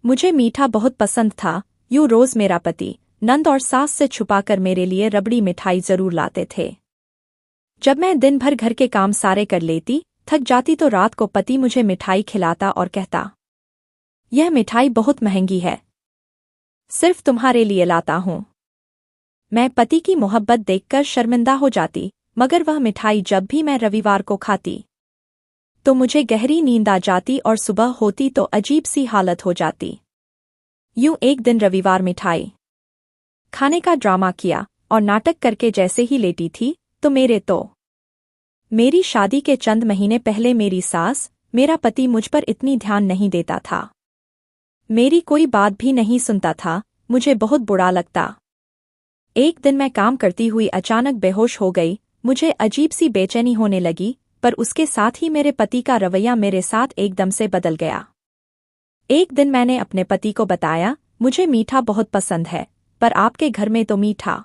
मुझे मीठा बहुत पसंद था। यूं रोज मेरा पति नंद और सास से छुपाकर मेरे लिए रबड़ी मिठाई जरूर लाते थे। जब मैं दिन भर घर के काम सारे कर लेती, थक जाती तो रात को पति मुझे मिठाई खिलाता और कहता, यह मिठाई बहुत महंगी है, सिर्फ तुम्हारे लिए लाता हूं। मैं पति की मोहब्बत देखकर शर्मिंदा हो जाती, मगर वह मिठाई जब भी मैं रविवार को खाती तो मुझे गहरी नींद आ जाती और सुबह होती तो अजीब सी हालत हो जाती। यूं एक दिन रविवार मिठाई खाने का ड्रामा किया और नाटक करके जैसे ही लेटी थी तो मेरी शादी के चंद महीने पहले मेरी सास, मेरा पति मुझ पर इतनी ध्यान नहीं देता था। मेरी कोई बात भी नहीं सुनता था, मुझे बहुत बुरा लगता। एक दिन मैं काम करती हुई अचानक बेहोश हो गई। मुझे अजीब सी बेचैनी होने लगी, पर उसके साथ ही मेरे पति का रवैया मेरे साथ एकदम से बदल गया। एक दिन मैंने अपने पति को बताया, मुझे मीठा बहुत पसंद है, पर आपके घर में तो मीठा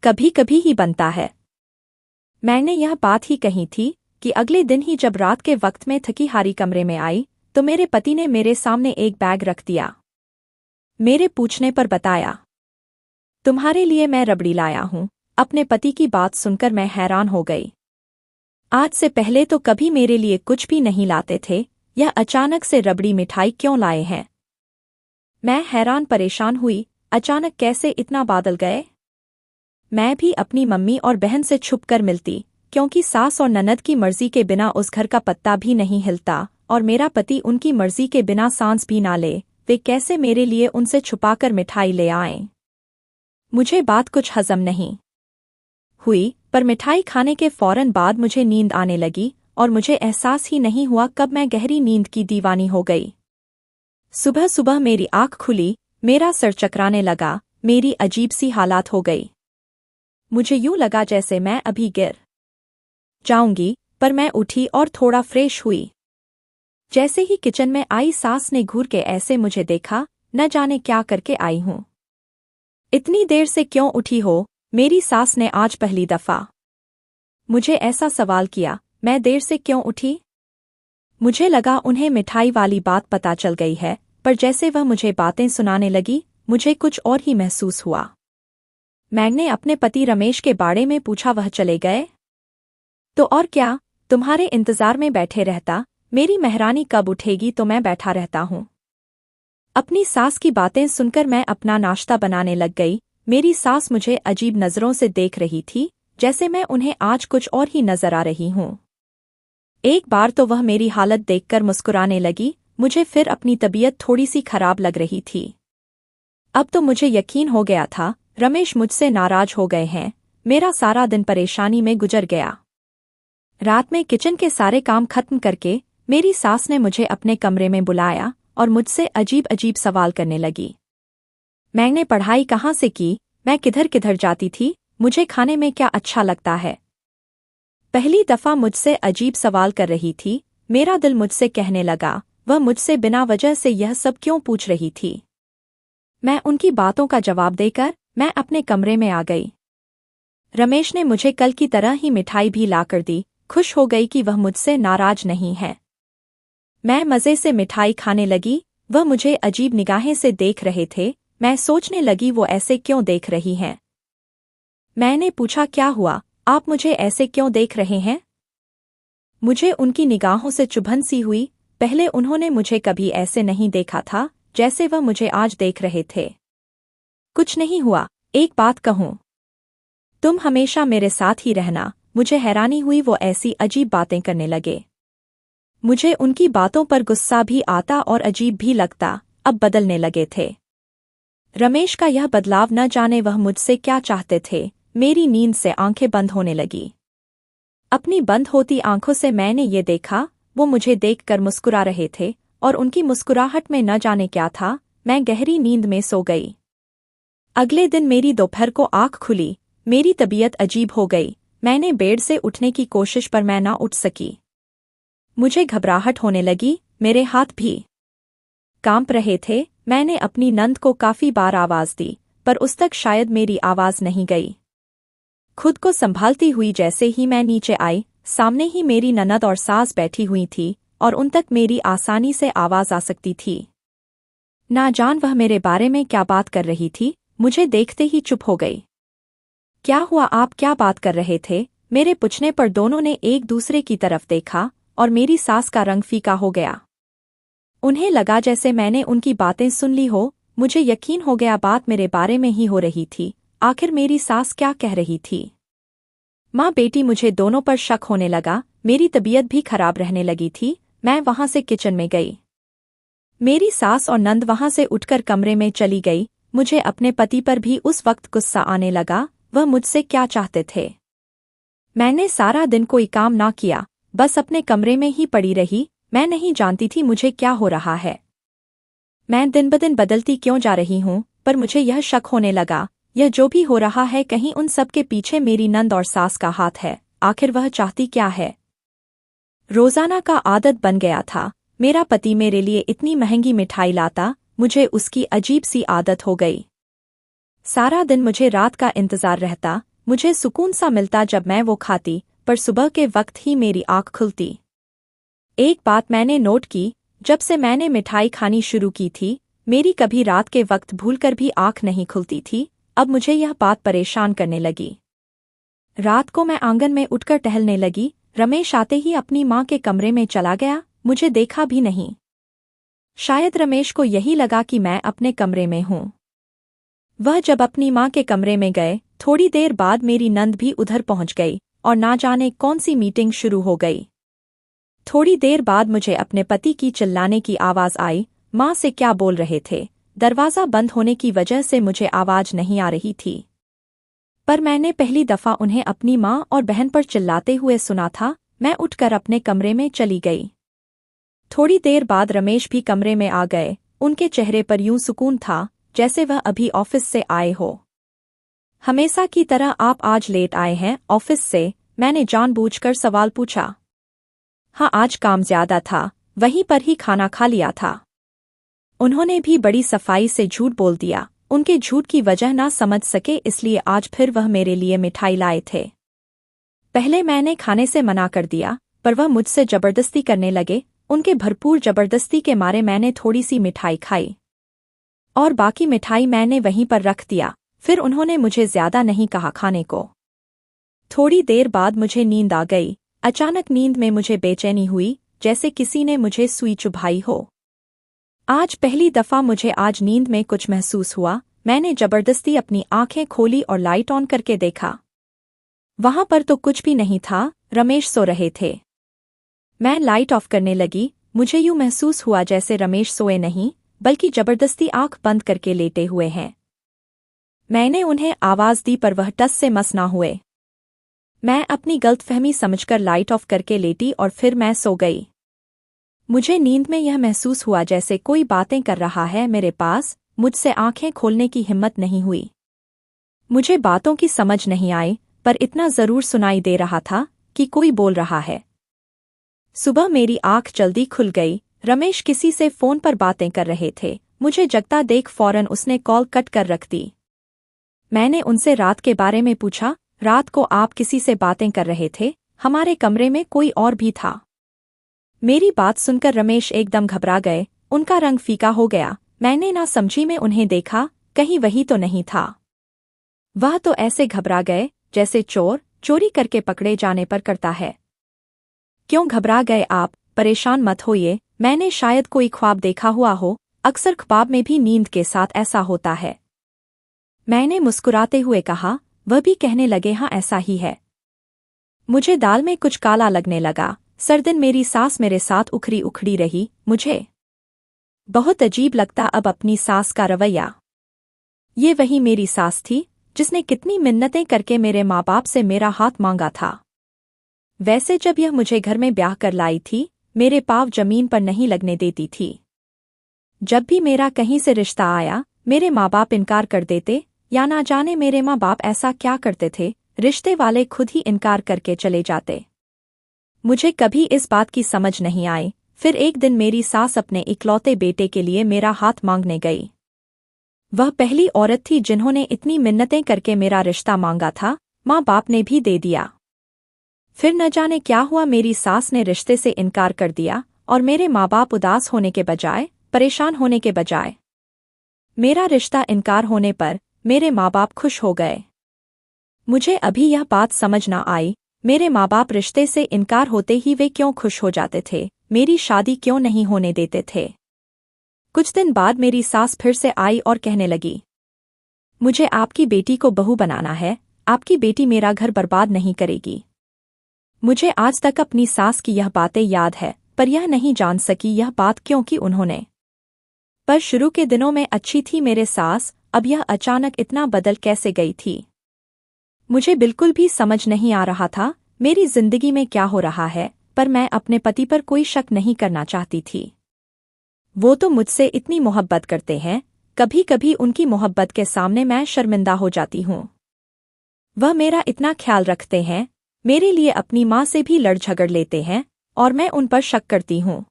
कभी कभी ही बनता है। मैंने यह बात ही कही थी कि अगले दिन ही जब रात के वक्त में थकी हारी कमरे में आई तो मेरे पति ने मेरे सामने एक बैग रख दिया। मेरे पूछने पर बताया, तुम्हारे लिए मैं रबड़ी लाया हूं। अपने पति की बात सुनकर मैं हैरान हो गई। आज से पहले तो कभी मेरे लिए कुछ भी नहीं लाते थे, यह अचानक से रबड़ी मिठाई क्यों लाए हैं? मैं हैरान परेशान हुई, अचानक कैसे इतना बादल गए? मैं भी अपनी मम्मी और बहन से छुपकर मिलती, क्योंकि सास और ननद की मर्जी के बिना उस घर का पत्ता भी नहीं हिलता और मेरा पति उनकी मर्जी के बिना सांस भी ना ले, वे कैसे मेरे लिए उनसे छुपाकर मिठाई ले आएं? मुझे बात कुछ हजम नहीं हुई, पर मिठाई खाने के फौरन बाद मुझे नींद आने लगी और मुझे एहसास ही नहीं हुआ कब मैं गहरी नींद की दीवानी हो गई। सुबह सुबह मेरी आँख खुली, मेरा सर चकराने लगा, मेरी अजीब सी हालात हो गई। मुझे यूं लगा जैसे मैं अभी गिर जाऊंगी, पर मैं उठी और थोड़ा फ्रेश हुई। जैसे ही किचन में आई सास ने घूर के ऐसे मुझे देखा, न जाने क्या करके आई हूं। इतनी देर से क्यों उठी हो? मेरी सास ने आज पहली दफा मुझे ऐसा सवाल किया। मैं देर से क्यों उठी? मुझे लगा उन्हें मिठाई वाली बात पता चल गई है, पर जैसे वह मुझे बातें सुनाने लगी, मुझे कुछ और ही महसूस हुआ। मैंने अपने पति रमेश के बारे में पूछा, वह चले गए? तो और क्या, तुम्हारे इंतजार में बैठे रहता। मेरी मेहरानी कब उठेगी तो मैं बैठा रहता हूं। अपनी सास की बातें सुनकर मैं अपना नाश्ता बनाने लग गई। मेरी सास मुझे अजीब नजरों से देख रही थी, जैसे मैं उन्हें आज कुछ और ही नजर आ रही हूं। एक बार तो वह मेरी हालत देखकर मुस्कुराने लगी। मुझे फिर अपनी तबीयत थोड़ी सी खराब लग रही थी। अब तो मुझे यकीन हो गया था, रमेश मुझसे नाराज हो गए हैं। मेरा सारा दिन परेशानी में गुजर गया। रात में किचन के सारे काम खत्म करके मेरी सास ने मुझे अपने कमरे में बुलाया और मुझसे अजीब अजीब सवाल करने लगी। मैंने पढ़ाई कहाँ से की, मैं किधर किधर जाती थी, मुझे खाने में क्या अच्छा लगता है। पहली दफा मुझसे अजीब सवाल कर रही थी। मेरा दिल मुझसे कहने लगा, वह मुझसे बिना वजह से यह सब क्यों पूछ रही थी। मैं उनकी बातों का जवाब देकर मैं अपने कमरे में आ गई। रमेश ने मुझे कल की तरह ही मिठाई भी लाकर दी। खुश हो गई कि वह मुझसे नाराज नहीं है। मैं मज़े से मिठाई खाने लगी। वह मुझे अजीब निगाहें से देख रहे थे। मैं सोचने लगी, वो ऐसे क्यों देख रही हैं। मैंने पूछा, क्या हुआ, आप मुझे ऐसे क्यों देख रहे हैं? मुझे उनकी निगाहों से चुभन सी हुई। पहले उन्होंने मुझे कभी ऐसे नहीं देखा था जैसे वह मुझे आज देख रहे थे। कुछ नहीं हुआ, एक बात कहूं, तुम हमेशा मेरे साथ ही रहना। मुझे हैरानी हुई, वो ऐसी अजीब बातें करने लगे। मुझे उनकी बातों पर गुस्सा भी आता और अजीब भी लगता। अब बदलने लगे थे। रमेश का यह बदलाव न जाने वह मुझसे क्या चाहते थे। मेरी नींद से आंखें बंद होने लगी। अपनी बंद होती आंखों से मैंने ये देखा, वो मुझे देखकर मुस्कुरा रहे थे और उनकी मुस्कुराहट में न जाने क्या था। मैं गहरी नींद में सो गई। अगले दिन मेरी दोपहर को आँख खुली। मेरी तबीयत अजीब हो गई। मैंने बेड से उठने की कोशिश पर मैं ना उठ सकी। मुझे घबराहट होने लगी, मेरे हाथ भी कांप रहे थे। मैंने अपनी नंद को काफी बार आवाज दी, पर उस तक शायद मेरी आवाज नहीं गई। खुद को संभालती हुई जैसे ही मैं नीचे आई, सामने ही मेरी ननद और सास बैठी हुई थी और उन तक मेरी आसानी से आवाज आ सकती थी। ना जान वह मेरे बारे में क्या बात कर रही थी, मुझे देखते ही चुप हो गई। क्या हुआ, आप क्या बात कर रहे थे? मेरे पूछने पर दोनों ने एक दूसरे की तरफ देखा और मेरी सास का रंग फीका हो गया। उन्हें लगा जैसे मैंने उनकी बातें सुन ली हो। मुझे यकीन हो गया बात मेरे बारे में ही हो रही थी। आखिर मेरी सास क्या कह रही थी? माँ बेटी मुझे दोनों पर शक होने लगा। मेरी तबीयत भी खराब रहने लगी थी। मैं वहां से किचन में गई। मेरी सास और नंद वहां से उठकर कमरे में चली गई। मुझे अपने पति पर भी उस वक्त गुस्सा आने लगा। वह मुझसे क्या चाहते थे? मैंने सारा दिन कोई काम ना किया, बस अपने कमरे में ही पड़ी रही। मैं नहीं जानती थी मुझे क्या हो रहा है। मैं दिन ब दिन बदलती क्यों जा रही हूँ, पर मुझे यह शक होने लगा, यह जो भी हो रहा है कहीं उन सब के पीछे मेरी नंद और सास का हाथ है। आखिर वह चाहती क्या है? रोजाना का आदत बन गया था। मेरा पति मेरे लिए इतनी महंगी मिठाई लाता, मुझे उसकी अजीब सी आदत हो गई। सारा दिन मुझे रात का इंतजार रहता। मुझे सुकून सा मिलता जब मैं वो खाती, पर सुबह के वक्त ही मेरी आँख खुलती। एक बात मैंने नोट की, जब से मैंने मिठाई खानी शुरू की थी, मेरी कभी रात के वक्त भूलकर भी आँख नहीं खुलती थी। अब मुझे यह बात परेशान करने लगी। रात को मैं आंगन में उठकर टहलने लगी। रमेश आते ही अपनी माँ के कमरे में चला गया, मुझे देखा भी नहीं। शायद रमेश को यही लगा कि मैं अपने कमरे में हूँ। वह जब अपनी माँ के कमरे में गए, थोड़ी देर बाद मेरी नंद भी उधर पहुंच गई और ना जाने कौन सी मीटिंग शुरू हो गई। थोड़ी देर बाद मुझे अपने पति की चिल्लाने की आवाज़ आई। माँ से क्या बोल रहे थे? दरवाज़ा बंद होने की वजह से मुझे आवाज़ नहीं आ रही थी, पर मैंने पहली दफ़ा उन्हें अपनी माँ और बहन पर चिल्लाते हुए सुना था। मैं उठकर अपने कमरे में चली गई। थोड़ी देर बाद रमेश भी कमरे में आ गए। उनके चेहरे पर यूं सुकून था जैसे वह अभी ऑफिस से आए हो। हमेशा की तरह आप आज लेट आए हैं ऑफिस से? मैंने जानबूझकर सवाल पूछा। हाँ, आज काम ज्यादा था, वहीं पर ही खाना खा लिया था। उन्होंने भी बड़ी सफाई से झूठ बोल दिया। उनके झूठ की वजह ना समझ सके, इसलिए आज फिर वह मेरे लिए मिठाई लाए थे। पहले मैंने खाने से मना कर दिया, पर वह मुझसे जबरदस्ती करने लगे। उनके भरपूर जबरदस्ती के मारे मैंने थोड़ी सी मिठाई खाई और बाकी मिठाई मैंने वहीं पर रख दिया। फिर उन्होंने मुझे ज्यादा नहीं कहा खाने को। थोड़ी देर बाद मुझे नींद आ गई। अचानक नींद में मुझे बेचैनी हुई, जैसे किसी ने मुझे सुई चुभाई हो। आज पहली दफा मुझे आज नींद में कुछ महसूस हुआ। मैंने जबरदस्ती अपनी आंखें खोली और लाइट ऑन करके देखा। वहां पर तो कुछ भी नहीं था, रमेश सो रहे थे। मैं लाइट ऑफ करने लगी। मुझे यूं महसूस हुआ जैसे रमेश सोए नहीं, बल्कि जबरदस्ती आंख बंद करके लेटे हुए हैं। मैंने उन्हें आवाज दी, पर वह टस से मस ना हुए। मैं अपनी गलतफहमी समझकर लाइट ऑफ करके लेटी और फिर मैं सो गई। मुझे नींद में यह महसूस हुआ जैसे कोई बातें कर रहा है मेरे पास। मुझसे आंखें खोलने की हिम्मत नहीं हुई। मुझे बातों की समझ नहीं आई, पर इतना जरूर सुनाई दे रहा था कि कोई बोल रहा है। सुबह मेरी आंख जल्दी खुल गई। रमेश किसी से फोन पर बातें कर रहे थे। मुझे जगता देख फौरन उसने कॉल कट कर रख दी। मैंने उनसे रात के बारे में पूछा। रात को आप किसी से बातें कर रहे थे? हमारे कमरे में कोई और भी था। मेरी बात सुनकर रमेश एकदम घबरा गए। उनका रंग फीका हो गया। मैंने ना समझी में उन्हें देखा, कहीं वही तो नहीं था। वह तो ऐसे घबरा गए जैसे चोर चोरी करके पकड़े जाने पर करता है। क्यों घबरा गए आप? परेशान मत होइए, मैंने शायद कोई ख्वाब देखा हुआ हो। अक्सर ख्वाब में भी नींद के साथ ऐसा होता है। मैंने मुस्कुराते हुए कहा। वह भी कहने लगे, हाँ ऐसा ही है। मुझे दाल में कुछ काला लगने लगा। सरदिन मेरी सास मेरे साथ उखड़ी उखड़ी रही। मुझे बहुत अजीब लगता अब अपनी सास का रवैया। ये वही मेरी सास थी जिसने कितनी मिन्नतें करके मेरे माँ बाप से मेरा हाथ मांगा था। वैसे जब यह मुझे घर में ब्याह कर लाई थी, मेरे पाँव जमीन पर नहीं लगने देती थी। जब भी मेरा कहीं से रिश्ता आया, मेरे माँ बाप इनकार कर देते, या ना जाने मेरे माँ बाप ऐसा क्या करते थे, रिश्ते वाले खुद ही इनकार करके चले जाते। मुझे कभी इस बात की समझ नहीं आई। फिर एक दिन मेरी सास अपने इकलौते बेटे के लिए मेरा हाथ मांगने गई। वह पहली औरत थी जिन्होंने इतनी मिन्नतें करके मेरा रिश्ता मांगा था। माँ बाप ने भी दे दिया। फिर न जाने क्या हुआ, मेरी सास ने रिश्ते से इनकार कर दिया और मेरे माँ बाप उदास होने के बजाय, परेशान होने के बजाय मेरा रिश्ता इनकार होने पर मेरे माँ बाप खुश हो गए। मुझे अभी यह बात समझ न आई, मेरे माँ बाप रिश्ते से इनकार होते ही वे क्यों खुश हो जाते थे, मेरी शादी क्यों नहीं होने देते थे। कुछ दिन बाद मेरी सास फिर से आई और कहने लगी, मुझे आपकी बेटी को बहू बनाना है, आपकी बेटी मेरा घर बर्बाद नहीं करेगी। मुझे आज तक अपनी सास की यह बातें याद है, पर यह नहीं जान सकी यह बात क्योंकि उन्होंने। पर शुरू के दिनों में अच्छी थी मेरे सास, अब यह अचानक इतना बदल कैसे गई थी। मुझे बिल्कुल भी समझ नहीं आ रहा था मेरी जिंदगी में क्या हो रहा है, पर मैं अपने पति पर कोई शक नहीं करना चाहती थी। वो तो मुझसे इतनी मोहब्बत करते हैं, कभी कभी उनकी मोहब्बत के सामने मैं शर्मिंदा हो जाती हूँ। वह मेरा इतना ख्याल रखते हैं, मेरे लिए अपनी माँ से भी लड़ झगड़ लेते हैं, और मैं उन पर शक करती हूँ।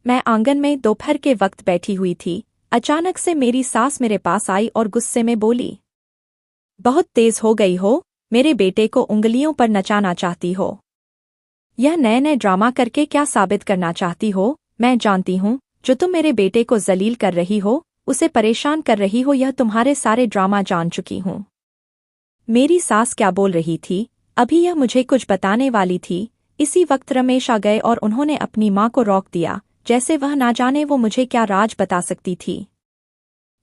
मैं आंगन में दोपहर के वक्त बैठी हुई थी, अचानक से मेरी सास मेरे पास आई और गुस्से में बोली, बहुत तेज हो गई हो, मेरे बेटे को उंगलियों पर नचाना चाहती हो। यह नए नए ड्रामा करके क्या साबित करना चाहती हो। मैं जानती हूँ जो तुम मेरे बेटे को जलील कर रही हो, उसे परेशान कर रही हो, यह तुम्हारे सारे ड्रामा जान चुकी हूँ। मेरी सास क्या बोल रही थी, अभी यह मुझे कुछ बताने वाली थी। इसी वक्त रमेश आ गए और उन्होंने अपनी माँ को रोक दिया, जैसे वह ना जाने वो मुझे क्या राज बता सकती थी।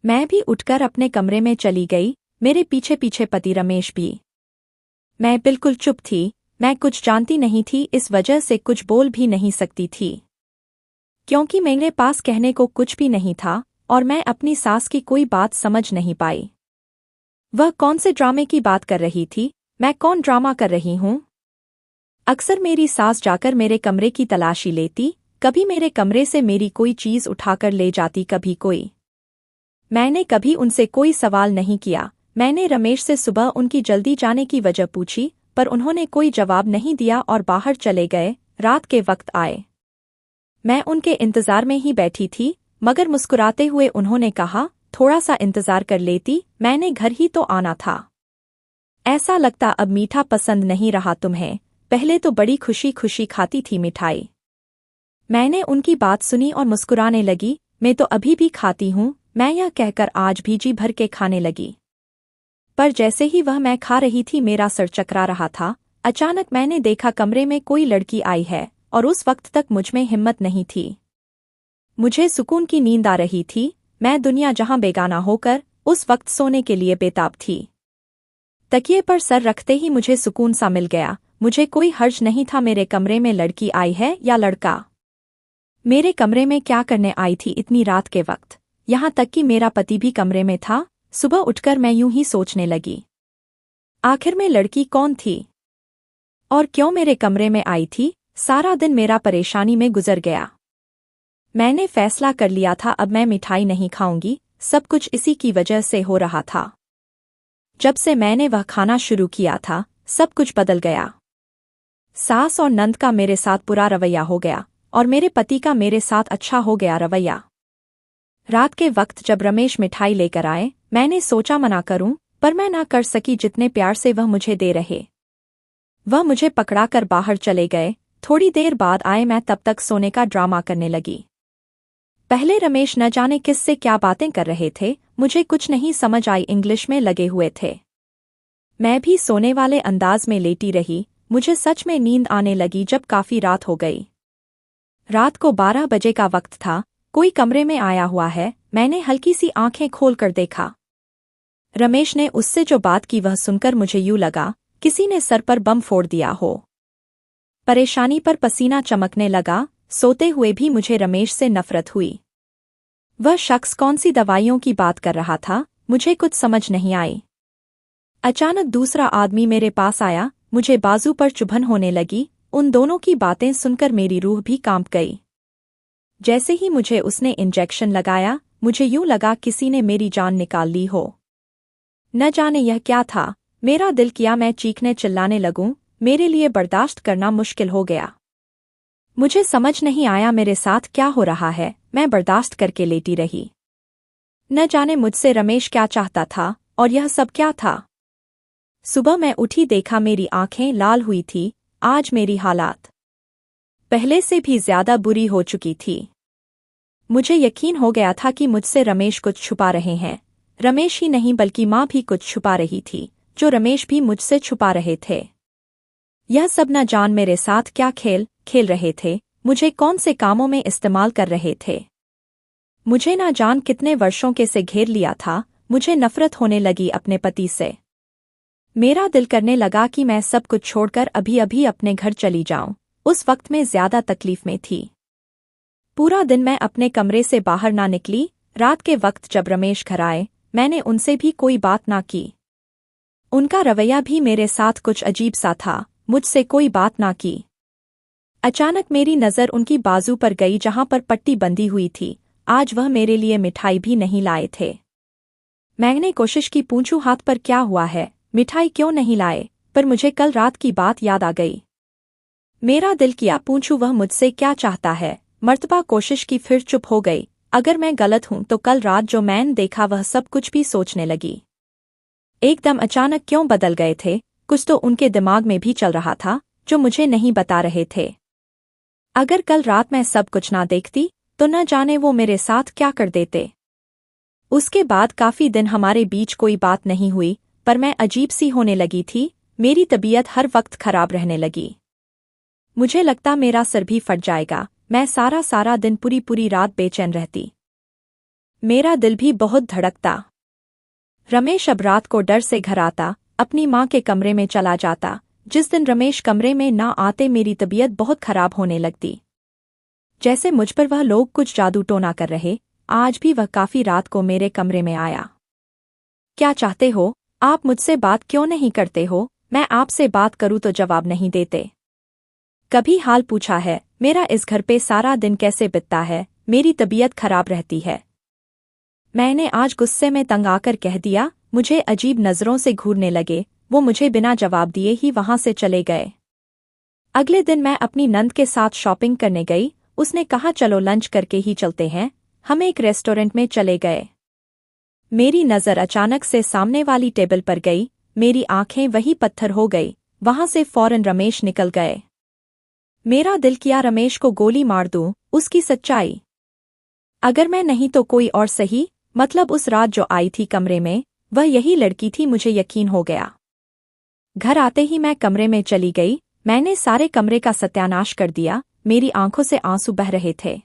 मैं भी उठकर अपने कमरे में चली गई, मेरे पीछे पीछे पति रमेश भी। मैं बिल्कुल चुप थी, मैं कुछ जानती नहीं थी, इस वजह से कुछ बोल भी नहीं सकती थी, क्योंकि मेरे पास कहने को कुछ भी नहीं था और मैं अपनी सास की कोई बात समझ नहीं पाई। वह कौन से ड्रामे की बात कर रही थी, मैं कौन ड्रामा कर रही हूँ। अक्सर मेरी सास जाकर मेरे कमरे की तलाशी लेती, कभी मेरे कमरे से मेरी कोई चीज़ उठाकर ले जाती, कभी कोई। मैंने कभी उनसे कोई सवाल नहीं किया। मैंने रमेश से सुबह उनकी जल्दी जाने की वजह पूछी, पर उन्होंने कोई जवाब नहीं दिया और बाहर चले गए। रात के वक्त आए, मैं उनके इंतजार में ही बैठी थी, मगर मुस्कुराते हुए उन्होंने कहा, थोड़ा सा इंतजार कर लेती, मैंने घर ही तो आना था। ऐसा लगता अब मीठा पसंद नहीं रहा तुम्हें, पहले तो बड़ी खुशी खुशी खाती थी मिठाई। मैंने उनकी बात सुनी और मुस्कुराने लगी, मैं तो अभी भी खाती हूँ, मैं यह कहकर आज भी जी भर के खाने लगी। पर जैसे ही वह मैं खा रही थी मेरा सर चकरा रहा था। अचानक मैंने देखा कमरे में कोई लड़की आई है, और उस वक्त तक मुझमें हिम्मत नहीं थी। मुझे सुकून की नींद आ रही थी, मैं दुनिया जहां बेगाना होकर उस वक्त सोने के लिए बेताब थी। तकिए पर सर रखते ही मुझे सुकून सा मिल गया। मुझे कोई हर्ज नहीं था मेरे कमरे में लड़की आई है या लड़का। मेरे कमरे में क्या करने आई थी इतनी रात के वक्त, यहाँ तक कि मेरा पति भी कमरे में था। सुबह उठकर मैं यूं ही सोचने लगी, आखिर में लड़की कौन थी और क्यों मेरे कमरे में आई थी। सारा दिन मेरा परेशानी में गुजर गया। मैंने फैसला कर लिया था अब मैं मिठाई नहीं खाऊंगी, सब कुछ इसी की वजह से हो रहा था। जब से मैंने वह खाना शुरू किया था सब कुछ बदल गया। सास और नंद का मेरे साथ बुरा रवैया हो गया और मेरे पति का मेरे साथ अच्छा हो गया रवैया। रात के वक्त जब रमेश मिठाई लेकर आए, मैंने सोचा मना करूं, पर मैं ना कर सकी जितने प्यार से वह मुझे दे रहे। वह मुझे पकड़ाकर बाहर चले गए। थोड़ी देर बाद आए, मैं तब तक सोने का ड्रामा करने लगी। पहले रमेश न जाने किससे क्या बातें कर रहे थे, मुझे कुछ नहीं समझ आई, इंग्लिश में लगे हुए थे। मैं भी सोने वाले अंदाज में लेटी रही। मुझे सच में नींद आने लगी जब काफी रात हो गई। रात को 12 बजे का वक्त था। कोई कमरे में आया हुआ है। मैंने हल्की सी आंखें खोलकर देखा। रमेश ने उससे जो बात की वह सुनकर मुझे यूं लगा किसी ने सर पर बम फोड़ दिया हो। परेशानी पर पसीना चमकने लगा। सोते हुए भी मुझे रमेश से नफरत हुई। वह शख्स कौन सी दवाइयों की बात कर रहा था, मुझे कुछ समझ नहीं आई। अचानक दूसरा आदमी मेरे पास आया, मुझे बाजू पर चुभन होने लगी। उन दोनों की बातें सुनकर मेरी रूह भी कांप गई। जैसे ही मुझे उसने इंजेक्शन लगाया, मुझे यूं लगा किसी ने मेरी जान निकाल ली हो। न जाने यह क्या था, मेरा दिल किया मैं चीखने चिल्लाने लगूं। मेरे लिए बर्दाश्त करना मुश्किल हो गया। मुझे समझ नहीं आया मेरे साथ क्या हो रहा है। मैं बर्दाश्त करके लेटी रही। न जाने मुझसे रमेश क्या चाहता था और यह सब क्या था। सुबह मैं उठी, देखा मेरी आंखें लाल हुई थी। आज मेरी हालात पहले से भी ज्यादा बुरी हो चुकी थी। मुझे यकीन हो गया था कि मुझसे रमेश कुछ छुपा रहे हैं। रमेश ही नहीं बल्कि माँ भी कुछ छुपा रही थी, जो रमेश भी मुझसे छुपा रहे थे। यह सब न जान मेरे साथ क्या खेल खेल रहे थे, मुझे कौन से कामों में इस्तेमाल कर रहे थे। मुझे न जान कितने वर्षों के से घेर लिया था। मुझे नफरत होने लगी अपने पति से। मेरा दिल करने लगा कि मैं सब कुछ छोड़कर अभी अभी अपने घर चली जाऊं। उस वक्त मैं ज्यादा तकलीफ में थी। पूरा दिन मैं अपने कमरे से बाहर ना निकली। रात के वक्त जब रमेश घर आए, मैंने उनसे भी कोई बात ना की। उनका रवैया भी मेरे साथ कुछ अजीब सा था, मुझसे कोई बात ना की। अचानक मेरी नज़र उनकी बाजू पर गई जहां पर पट्टी बंधी हुई थी। आज वह मेरे लिए मिठाई भी नहीं लाए थे। मैंने कोशिश की पूछूं हाथ पर क्या हुआ है, मिठाई क्यों नहीं लाए, पर मुझे कल रात की बात याद आ गई। मेरा दिल किया पूछूं वह मुझसे क्या चाहता है। मर्तबा कोशिश की फिर चुप हो गई। अगर मैं गलत हूं तो कल रात जो मैंने देखा वह सब कुछ भी सोचने लगी। एकदम अचानक क्यों बदल गए थे, कुछ तो उनके दिमाग में भी चल रहा था जो मुझे नहीं बता रहे थे। अगर कल रात मैं सब कुछ ना देखती तो न जाने वो मेरे साथ क्या कर देते। उसके बाद काफी दिन हमारे बीच कोई बात नहीं हुई, पर मैं अजीब सी होने लगी थी। मेरी तबीयत हर वक्त खराब रहने लगी। मुझे लगता मेरा सर भी फट जाएगा। मैं सारा दिन पूरी रात बेचैन रहती। मेरा दिल भी बहुत धड़कता। रमेश अब रात को डर से घर आता, अपनी माँ के कमरे में चला जाता। जिस दिन रमेश कमरे में ना आते मेरी तबीयत बहुत खराब होने लगती। जैसे मुझ पर वह लोग कुछ जादू टोना कर रहे। आज भी वह काफी रात को मेरे कमरे में आया। क्या चाहते हो? आप मुझसे बात क्यों नहीं करते हो? मैं आपसे बात करूं तो जवाब नहीं देते। कभी हाल पूछा है मेरा इस घर पे सारा दिन कैसे बीतता है? मेरी तबीयत खराब रहती है। मैंने आज गुस्से में तंग आकर कह दिया। मुझे अजीब नजरों से घूरने लगे। वो मुझे बिना जवाब दिए ही वहां से चले गए। अगले दिन मैं अपनी नंद के साथ शॉपिंग करने गई। उसने कहा चलो लंच करके ही चलते हैं। हम एक रेस्टोरेंट में चले गए। मेरी नज़र अचानक से सामने वाली टेबल पर गई। मेरी आंखें वही पत्थर हो गई। वहां से फौरन रमेश निकल गए। मेरा दिल किया रमेश को गोली मार दूं। उसकी सच्चाई अगर मैं नहीं तो कोई और सही, मतलब उस रात जो आई थी कमरे में वह यही लड़की थी। मुझे यकीन हो गया। घर आते ही मैं कमरे में चली गई। मैंने सारे कमरे का सत्यानाश कर दिया। मेरी आंखों से आंसू बह रहे थे।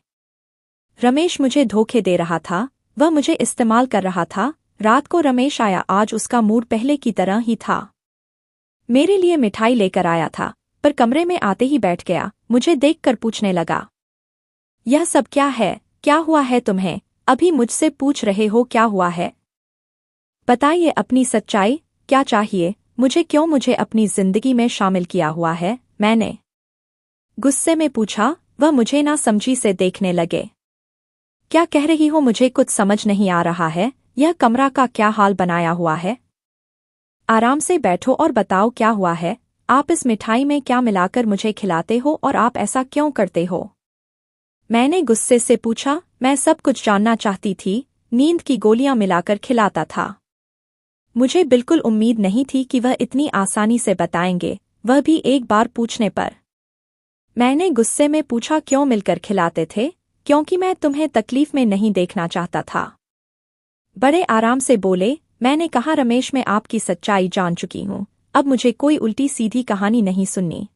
रमेश मुझे धोखे दे रहा था। वह मुझे इस्तेमाल कर रहा था। रात को रमेश आया, आज उसका मूड पहले की तरह ही था। मेरे लिए मिठाई लेकर आया था, पर कमरे में आते ही बैठ गया। मुझे देखकर पूछने लगा, यह सब क्या है? क्या हुआ है तुम्हें? अभी मुझसे पूछ रहे हो क्या हुआ है? बताइए अपनी सच्चाई। क्या चाहिए मुझे? क्यों मुझे अपनी जिंदगी में शामिल किया हुआ है? मैंने गुस्से में पूछा। वह मुझे ना समझी से देखने लगे। क्या कह रही हो? मुझे कुछ समझ नहीं आ रहा है। यह कमरा का क्या हाल बनाया हुआ है? आराम से बैठो और बताओ क्या हुआ है। आप इस मिठाई में क्या मिलाकर मुझे खिलाते हो और आप ऐसा क्यों करते हो? मैंने गुस्से से पूछा। मैं सब कुछ जानना चाहती थी। नींद की गोलियां मिलाकर खिलाता था। मुझे बिल्कुल उम्मीद नहीं थी कि वह इतनी आसानी से बताएंगे, वह भी एक बार पूछने पर। मैंने गुस्से में पूछा क्यों मिलकर खिलाते थे? क्योंकि मैं तुम्हें तकलीफ में नहीं देखना चाहता था। बड़े आराम से बोले। मैंने कहा रमेश मैं आपकी सच्चाई जान चुकी हूं। अब मुझे कोई उल्टी सीधी कहानी नहीं सुननी।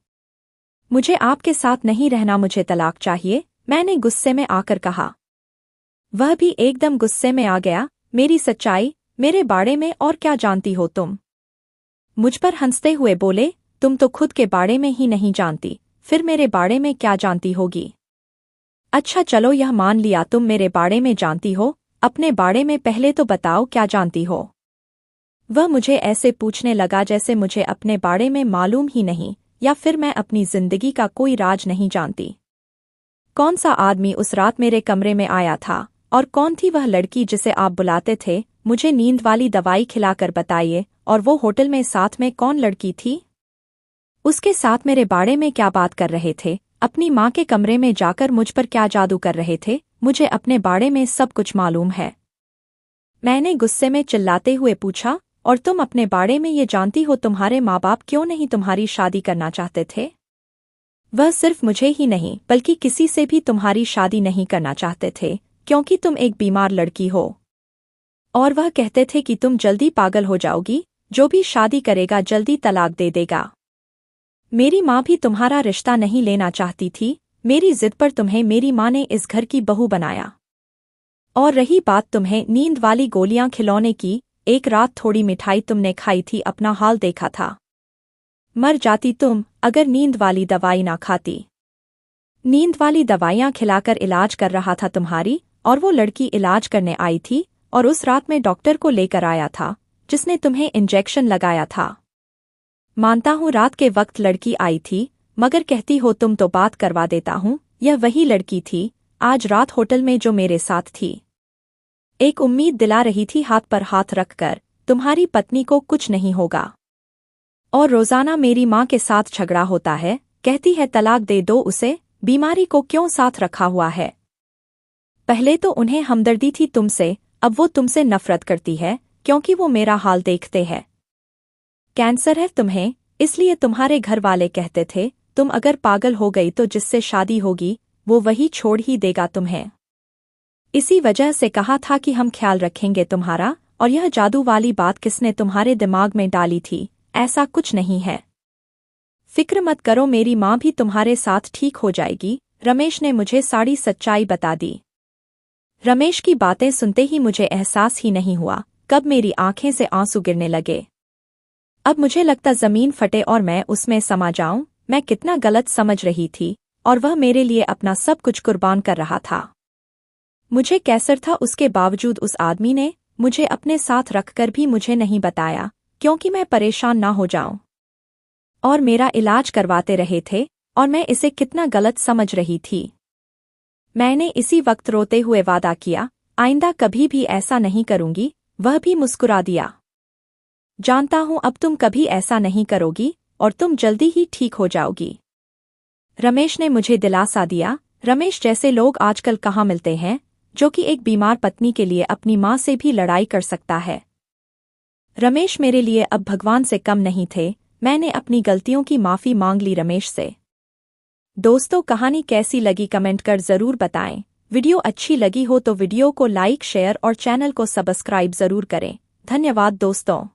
मुझे आपके साथ नहीं रहना, मुझे तलाक चाहिए। मैंने गुस्से में आकर कहा। वह भी एकदम गुस्से में आ गया। मेरी सच्चाई? मेरे बारे में और क्या जानती हो तुम? मुझ पर हंसते हुए बोले, तुम तो खुद के बारे में ही नहीं जानती, फिर मेरे बारे में क्या जानती होगी? अच्छा चलो यह मान लिया तुम मेरे बारे में जानती हो। अपने बारे में पहले तो बताओ क्या जानती हो? वह मुझे ऐसे पूछने लगा जैसे मुझे अपने बारे में मालूम ही नहीं, या फिर मैं अपनी जिंदगी का कोई राज नहीं जानती। कौन सा आदमी उस रात मेरे कमरे में आया था, और कौन थी वह लड़की जिसे आप बुलाते थे? मुझे नींद वाली दवाई खिलाकर बताइए। और वो होटल में साथ में कौन लड़की थी? उसके साथ मेरे बारे में क्या बात कर रहे थे? अपनी माँ के कमरे में जाकर मुझ पर क्या जादू कर रहे थे? मुझे अपने बारे में सब कुछ मालूम है। मैंने गुस्से में चिल्लाते हुए पूछा, और तुम अपने बारे में ये जानती हो? तुम्हारे माँ बाप क्यों नहीं तुम्हारी शादी करना चाहते थे? वह सिर्फ मुझे ही नहीं बल्कि किसी से भी तुम्हारी शादी नहीं करना चाहते थे। क्योंकि तुम एक बीमार लड़की हो। और वह कहते थे कि तुम जल्दी पागल हो जाओगी, जो भी शादी करेगा जल्दी तलाक दे देगा। मेरी माँ भी तुम्हारा रिश्ता नहीं लेना चाहती थी। मेरी जिद पर तुम्हें मेरी माँ ने इस घर की बहू बनाया। और रही बात तुम्हें नींद वाली गोलियां खिलौने की, एक रात थोड़ी मिठाई तुमने खाई थी, अपना हाल देखा था। मर जाती तुम अगर नींद वाली दवाई ना खाती। नींद वाली दवाइयां खिलाकर इलाज कर रहा था तुम्हारी, और वो लड़की इलाज करने आई थी, और उस रात में डॉक्टर को लेकर आया था जिसने तुम्हें इंजेक्शन लगाया था। मानता हूँ रात के वक्त लड़की आई थी, मगर कहती हो तुम तो बात करवा देता हूँ। यह वही लड़की थी आज रात होटल में जो मेरे साथ थी। एक उम्मीद दिला रही थी हाथ पर हाथ रखकर, तुम्हारी पत्नी को कुछ नहीं होगा। और रोजाना मेरी माँ के साथ झगड़ा होता है, कहती है तलाक दे दो उसे, बीमारी को क्यों साथ रखा हुआ है। पहले तो उन्हें हमदर्दी थी तुमसे, अब वो तुमसे नफरत करती है क्योंकि वो मेरा हाल देखते हैं। कैंसर है तुम्हें, इसलिए तुम्हारे घर वाले कहते थे तुम अगर पागल हो गई तो जिससे शादी होगी वो वही छोड़ ही देगा तुम्हें। इसी वजह से कहा था कि हम ख्याल रखेंगे तुम्हारा। और यह जादू वाली बात किसने तुम्हारे दिमाग में डाली थी? ऐसा कुछ नहीं है, फिक्र मत करो, मेरी माँ भी तुम्हारे साथ ठीक हो जाएगी। रमेश ने मुझे सारी सच्चाई बता दी। रमेश की बातें सुनते ही मुझे एहसास ही नहीं हुआ कब मेरी आंखें से आंसू गिरने लगे। अब मुझे लगता जमीन फटे और मैं उसमें समा जाऊं। मैं कितना गलत समझ रही थी, और वह मेरे लिए अपना सब कुछ कुर्बान कर रहा था। मुझे कैंसर था, उसके बावजूद उस आदमी ने मुझे अपने साथ रखकर भी मुझे नहीं बताया, क्योंकि मैं परेशान ना हो जाऊं। और मेरा इलाज करवाते रहे थे, और मैं इसे कितना गलत समझ रही थी। मैंने इसी वक्त रोते हुए वादा किया, आइंदा कभी भी ऐसा नहीं करूंगी। वह भी मुस्कुरा दिया। जानता हूं अब तुम कभी ऐसा नहीं करोगी, और तुम जल्दी ही ठीक हो जाओगी। रमेश ने मुझे दिलासा दिया। रमेश जैसे लोग आजकल कहाँ मिलते हैं, जो कि एक बीमार पत्नी के लिए अपनी माँ से भी लड़ाई कर सकता है। रमेश मेरे लिए अब भगवान से कम नहीं थे। मैंने अपनी गलतियों की माफ़ी मांग ली रमेश से। दोस्तों, कहानी कैसी लगी कमेंट कर ज़रूर बताएं। वीडियो अच्छी लगी हो तो वीडियो को लाइक, शेयर और चैनल को सब्सक्राइब ज़रूर करें। धन्यवाद दोस्तों।